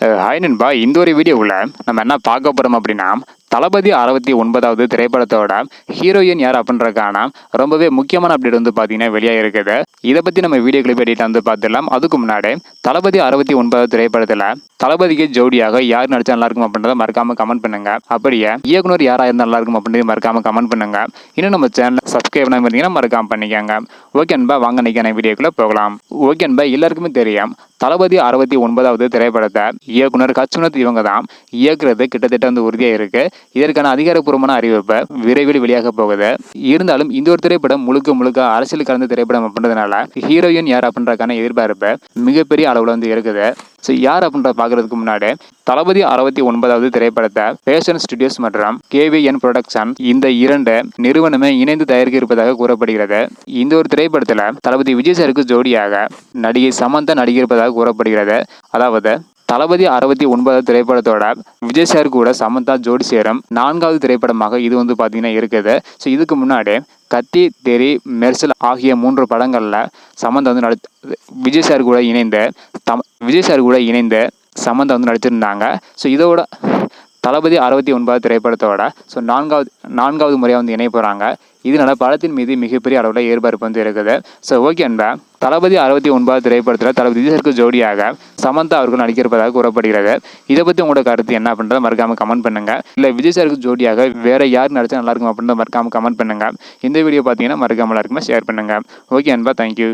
Hi நண்பா, இந்த ஒரு வீடியோவில் நம்ம என்ன பார்க்க போகிறோம் அப்படின்னா, தளபதி 69வது திரைப்படத்தோட ஹீரோயின் யார் அப்படின்றக்கான ரொம்பவே முக்கியமான அப்டேட் வந்து பார்த்தீங்கன்னா வெளியாக இருக்குது. இதை பற்றி நம்ம வீடியோ கிளிப் எடிட்டாக வந்து பார்த்துடலாம். அதுக்கு முன்னாடி தளபதி 69வது திரைப்படத்தில் தளபதிக்கு ஜோடியாக யார் நடிச்சா நல்லா இருக்கும் அப்படின்றத மறக்காம கமெண்ட் பண்ணுங்க. அப்படியே இயக்குனர் யாராக இருந்தால் நல்லா இருக்கும் அப்படின்றத மறக்காம கமெண்ட் பண்ணுங்க. இன்னும் நம்ம சேனல் சப்ஸ்கிரைப் பண்ணாம இருந்தீங்கன்னா மறக்காம பண்ணிக்கோங்க. ஓகே நண்பா, வாங்க நினைக்கிற வீடியோக்குள்ள போகலாம். ஓகே நண்பா, எல்லாருக்குமே தெரியும் தளபதி 69வது திரைப்படத்தை இயக்குனர் கச்சுனத் இவங்க தான் இயக்குறது கிட்டத்தட்ட வந்து உறுதியாக இருக்கு. இதற்கான அதிகாரப்பூர்வமான அறிவிப்பு விரைவில் வெளியாக போகுது. இருந்தாலும் இந்த ஒரு திரைப்படம் முழுக்க அரசியல் கலந்த திரைப்படம் அப்படின்றதுனால ஹீரோயின் யார் அப்படின்றக்கான எதிர்பார்ப்பு மிகப்பெரிய அளவில் வந்து இருக்குது. ஸோ யார் அப்படின்ற பார்க்கறதுக்கு முன்னாடி தளபதி 69வது திரைப்படத்தை பேஷன் ஸ்டுடியோஸ் மற்றும் KVN ப்ரொடக்ஷன் இந்த இரண்டு நிறுவனமே இணைந்து தயாரிக்க இருப்பதாக கூறப்படுகிறது. இந்த ஒரு திரைப்படத்தில் தளபதி விஜய் சாருக்கு ஜோடியாக நடிகை சமந்தா நடிக்க இருப்பதாக கூறப்படுகிறது. அதாவது தளபதி 69வது திரைப்படத்தோட விஜய் சார் கூட சமந்தா ஜோடி சேரும் 4வது திரைப்படமாக இது வந்து பார்த்தீங்கன்னா இருக்குது. ஸோ இதுக்கு முன்னாடி கத்தி, தெரி, மெர்சல் ஆகிய 3 படங்களில் சமந்தா வந்து விஜய் சார் கூட இணைந்து சமந்தா வந்து நடிச்சிருந்தாங்க. ஸோ இதோட தளபதி 69வது திரைப்படத்தோட ஸோ நான்காவது முறையாக வந்து இணைய போகிறாங்க. இதனால படத்தின் மீது மிகப்பெரிய அளவில் எதிர்பார்ப்பு வந்து இருக்குது. ஸோ ஓகே அன்பா, தளபதி 69வது திரைப்படத்தில் தளபதி விஜய் சாருக்கு ஜோடியாக சமந்தா அவர்கள் நடிக்கிறப்பதாக கூறப்படுகிறது. இதை பற்றி உங்களோட கருத்து என்ன அப்படின்றத மறக்காம கமெண்ட் பண்ணுங்க. இல்லை விஜய் சாருக்கு ஜோடியாக வேற யார் நடிச்சா நல்லா இருக்கும் அப்படின்றத மறக்காம கமெண்ட் பண்ணுங்க. இந்த வீடியோ பார்த்தீங்கன்னா மறக்காம எல்லாருக்குமே ஷேர் பண்ணுங்க. ஓகே அன்பா, தேங்க்யூ.